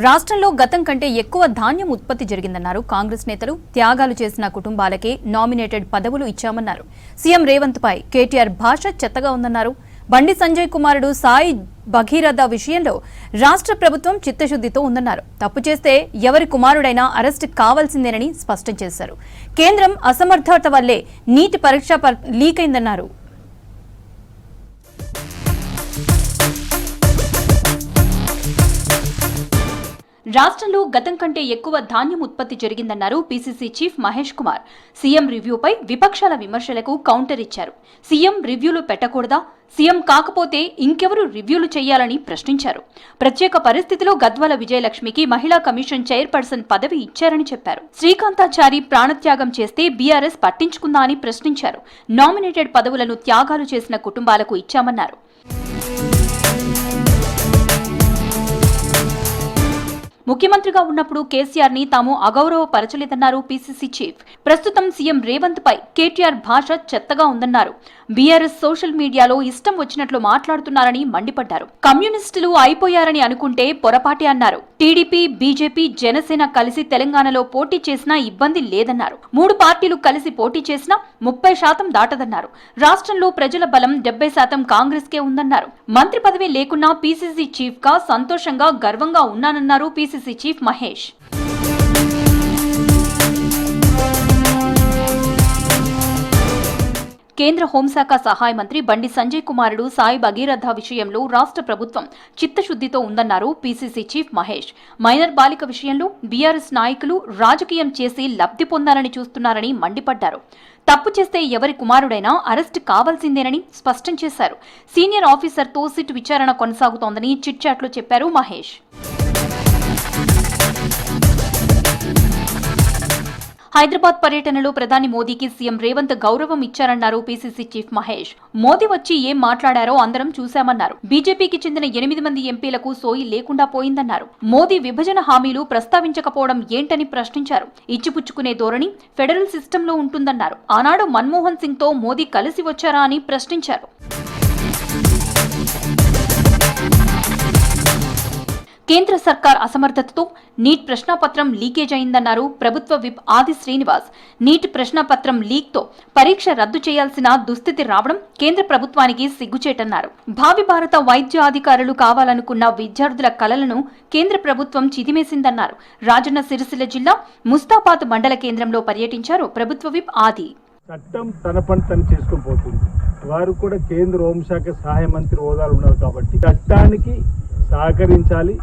రాష్ట్రంలో గతం కంటే ఎక్కువ ధాన్యం ఉత్పత్తి జరిగిందన్నారు కాంగ్రెస్ నేతలు. త్యాగాలు చేసిన కుటుంబాలకే నామినేటెడ్ పదవులు ఇచ్చామన్నారు. సీఎం రేవంత్ పై కేటీఆర్ భాష చెత్తగా ఉందన్నారు. బండి సంజయ్ కుమారుడు సాయి భగీరథ విషయంలో రాష్ట్ర ప్రభుత్వం చిత్తశుద్ధితో ఉందన్నారు. తప్పు చేస్తే ఎవరి కుమారుడైనా అరెస్ట్ కావాల్సిందేనని స్పష్టం చేశారు. కేంద్రం అసమర్థత వల్లే నీటి పరీక్ష లీక్ అయిందన్నారు. రాష్ట్రంలో గతం కంటే ఎక్కువ ధాన్యం ఉత్పత్తి జరిగిందన్నారు PCC chief Mahesh Kumar. CM రివ్యూపై విపక్షాల విమర్శలకు కౌంటర్ ఇచ్చారు. సీఎం రివ్యూలు పెట్టకూడదా? సీఎం కాకపోతే ఇంకెవరు రివ్యూలు చేయాలని ప్రశ్నించారు. ప్రత్యేక పరిస్థితిలో గద్వాల విజయలక్ష్మికి మహిళా కమిషన్ చైర్పర్సన్ పదవి ఇచ్చారని చెప్పారు. శ్రీకాంతాచారి ప్రాణత్యాగం చేస్తే బీఆర్ఎస్ పట్టించుకుందా అని ప్రశ్నించారు. నామినేటెడ్ పదవులను త్యాగాలు చేసిన కుటుంబాలకు ఇచ్చామన్నారు. ముఖ్యమంత్రిగా ఉన్నప్పుడు కేసీఆర్ ని తాము అగౌరవపరచలేదన్నారు పీసీసీ చీఫ్. ప్రస్తుతం సీఎం రేవంత్ పై కేటీఆర్ భాష చెత్తగా ఉందన్నారు. బీఆర్ఎస్ సోషల్ మీడియాలో ఇష్టం వచ్చినట్లు మాట్లాడుతున్నారని మండిపడ్డారు. కమ్యూనిస్టులు అయిపోయారని అనుకుంటే పొరపాటే అన్నారు. టీడీపీ, బీజేపీ, జనసేన కలిసి తెలంగాణలో పోటీ చేసినా ఇబ్బంది లేదన్నారు. 3 పార్టీలు కలిసి పోటీ చేసినా 30% దాటదన్నారు. రాష్ట్రంలో ప్రజల బలం 70% కాంగ్రెస్ కే ఉందన్నారు. మంత్రి పదవి లేకున్నా పీసీసీ చీఫ్ గా సంతోషంగా గర్వంగా ఉన్నానన్నారు పీసీసీ చీఫ్ మహేష్. కేంద్ర హోంశాఖ సహాయ మంత్రి బండి సంజయ్ కుమారుడు సాయి భగీరథ విషయంలో రాష్ట్ర ప్రభుత్వం చిత్తశుద్ధితో ఉందన్నారు పీసీసీ చీఫ్ మహేష్. మైనర్ బాలిక విషయంలో బీఆర్ఎస్ నాయకులు రాజకీయం చేసి లబ్ధి పొందాలని చూస్తున్నారని మండిపడ్డారు. తప్పు చేస్తే ఎవరి కుమారుడైనా అరెస్ట్ కావాల్సిందేనని స్పష్టం చేశారు. సీనియర్ ఆఫీసర్తో సిట్ విచారణ కొనసాగుతోందని చిట్చాట్లో చెప్పారు మహేష్. హైదరాబాద్ పర్యటనలో ప్రధాని మోదీకి సీఎం రేవంత్ గౌరవం ఇచ్చారన్నారు పీసీసీ చీఫ్ మహేష్. మోదీ వచ్చి ఏం మాట్లాడారో అందరం చూశామన్నారు. బీజేపీకి చెందిన 8 మంది ఎంపీలకు సోయి లేకుండా పోయిందన్నారు. మోదీ విభజన హామీలు ప్రస్తావించకపోవడం ఏంటని ప్రశ్నించారు. ఇచ్చిపుచ్చుకునే ధోరణి ఫెడరల్ సిస్టంలో ఉంటుందన్నారు. ఆనాడు మన్మోహన్ సింగ్ తో మోదీ కలిసి వచ్చారా అని ప్రశ్నించారు. కేంద్ర సర్కార్ అసమర్థతతో నీట్ ప్రశ్నాపత్రం లీకేజ్ అయిందన్నారు ప్రభుత్వ విప్ ఆది శ్రీనివాస్. నీట్ ప్రశ్నాపత్రం లీక్ తో పరీక్ష రద్దు చేయాల్సిన దుస్థితి రావడం కేంద్ర ప్రభుత్వానికి సిగ్గుచేటన్నారు. భావి భారత వైద్య అధికారులు కావాలనుకున్న విద్యార్థుల కలలను కేంద్ర ప్రభుత్వం చిదిమేసిందన్నారు. రాజన్న సిరిసిల్ల జిల్లా ముస్తాబాద్ మండల కేంద్రంలో పర్యటించారు ప్రభుత్వ విప్ ఆది. చట్టం తన పని తను చేసుకుని పోతుంది. వారు కూడా కేంద్ర హోంశాఖ సహాయ మంత్రి హోదాలు ఉన్నారు కాబట్టి చట్టానికి సహకరించాలి.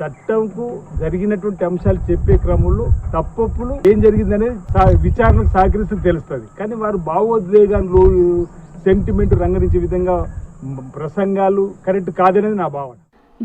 చట్టంకు జరిగినటువంటి అంశాలు చెప్పే క్రమంలో తప్పులు ఏం జరిగిందనేది విచారణకు సహకరిస్తే తెలుస్తుంది. కానీ వారు భావోద్వేగాలు సెంటిమెంట్ రంగరించే విధంగా ప్రసంగాలు కరెక్ట్ కాదనేది నా భావన.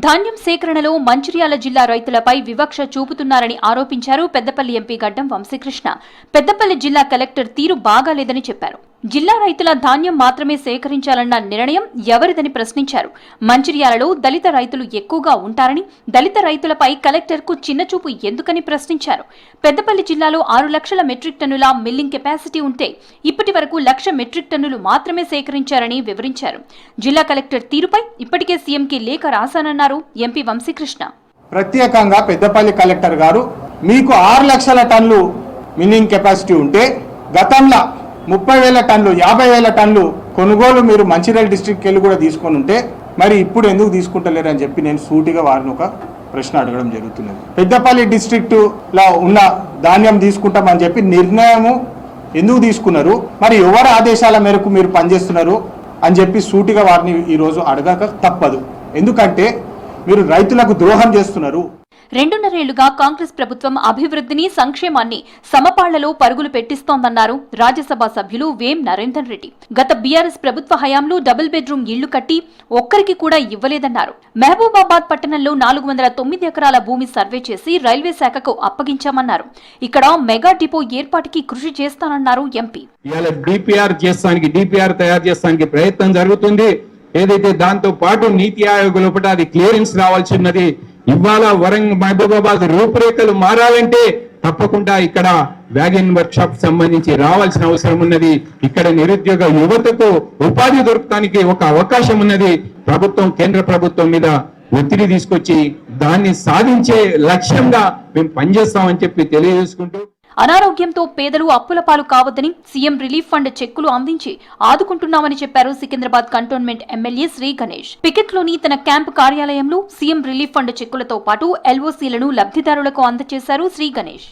ధాన్యం సేకరణలో మంచిర్యాల జిల్లా రైతులపై వివక్ష చూపుతున్నారని ఆరోపించారు పెద్దపల్లి ఎంపీ గడ్డం వంశీకృష్ణ. పెద్దపల్లి జిల్లా కలెక్టర్ తీరు బాగాలేదని చెప్పారు. జిల్లా రైతుల ధాన్యం మాత్రమే సేకరించాలన్న నిర్ణయం ఎవరిదని ప్రశ్నించారు. మంచిర్యాలలో దళిత రైతులు ఎక్కువగా ఉంటారని, దళిత రైతులపై కలెక్టర్కు చిన్నచూపు ఎందుకని ప్రశ్నించారు. పెద్దపల్లి జిల్లాలో 6 లక్షల మెట్రిక్ టన్నుల మిల్లింగ్ కెపాసిటీ ఉంటే ఇప్పటి వరకు 1,00,000 మెట్రిక్ టన్నులు మాత్రమే సేకరించారని వివరించారు. జిల్లా కలెక్టర్ తీరుపై ఇప్పటికే సీఎంకి లేఖ రాశానన్నారు ఎంపీ వంశీకృష్ణ. ప్రత్యేకంగా పెద్దపల్లి కలెక్టర్ గారు మీకు 6 లక్షల టన్నులు మిల్లింగ్ కెపాసిటీ ఉంటే గతంలో 30,000 టన్నులు 50,000 టన్నులు కొనుగోలు మీరు మంచిర్యాల డిస్ట్రిక్ట్కి వెళ్ళి కూడా తీసుకొని ఉంటే మరి ఇప్పుడు ఎందుకు తీసుకుంటలేరు అని చెప్పి నేను సూటిగా వారిని ఒక ప్రశ్న అడగడం జరుగుతున్నది. పెద్దపల్లి డిస్ట్రిక్టులో ఉన్న ధాన్యం తీసుకుంటామని చెప్పి నిర్ణయము ఎందుకు తీసుకున్నారు, మరి ఎవరి ఆదేశాల మేరకు మీరు పనిచేస్తున్నారు అని చెప్పి సూటిగా వారిని ఈరోజు అడగక తప్పదు. ఎందుకంటే మీరు రైతులకు ద్రోహం చేస్తున్నారు. 2.5 ఏళ్లుగా కాంగ్రెస్ ప్రభుత్వం అభివృద్ధిని, సంక్షేమాన్ని సమపాళ్లలో పరుగులు పెట్టిస్తోందన్నారు రాజ్యసభ సభ్యులు వేం నరేందర్ రెడ్డి. గత బీఆర్ఎస్ ప్రభుత్వ హయాంలో డబుల్ బెడ్రూమ్ ఇళ్లు కట్టి ఒక్కరికి కూడా ఇవ్వలేదన్నారు. మహబూబాబాద్ పట్టణంలో 409 ఎకరాల భూమి సర్వే చేసి రైల్వే శాఖకు అప్పగించామన్నారు. ఇక్కడ మెగా డిపో ఏర్పాటుకి కృషి చేస్తానన్నారు ఎంపీ. డిపిఆర్ తయారు చేస్తానికి ప్రయత్నం జరుగుతుంది. ఏదైతే దాంతో పాటు నీతి ఆయోగ్ లోపల అది క్లియరెన్స్ రావాల్సినది. ఇవాళ మహబూబాబాద్ రూపురేఖలు మారాలంటే తప్పకుండా ఇక్కడ వ్యాగన్ వర్క్ షాప్ సంబంధించి రావాల్సిన అవసరం ఉన్నది. ఇక్కడ నిరుద్యోగ యువతకు ఉపాధి దొరకడానికి ఒక అవకాశం ఉన్నది. ప్రభుత్వం కేంద్ర ప్రభుత్వం మీద ఒత్తిడి తీసుకొచ్చి దాన్ని సాధించే లక్ష్యంగా మేము పనిచేస్తామని చెప్పి తెలియజేసుకుంటూ అనారోగ్యంతో పేదలు అప్పుల పాలు కావద్దని సీఎం రిలీఫ్ ఫండ్ చెక్కులు అందించి ఆదుకుంటున్నామని చెప్పారు సికింద్రాబాద్ కంటోన్మెంట్ ఎమ్మెల్యే శ్రీ గణేష్. పికెట్లోని తన క్యాంపు కార్యాలయంలో సీఎం రిలీఫ్ ఫండ్ చెక్కులతో పాటు ఎల్ఓసీలను లబ్ధిదారులకు అందజేశారు శ్రీ గణేష్.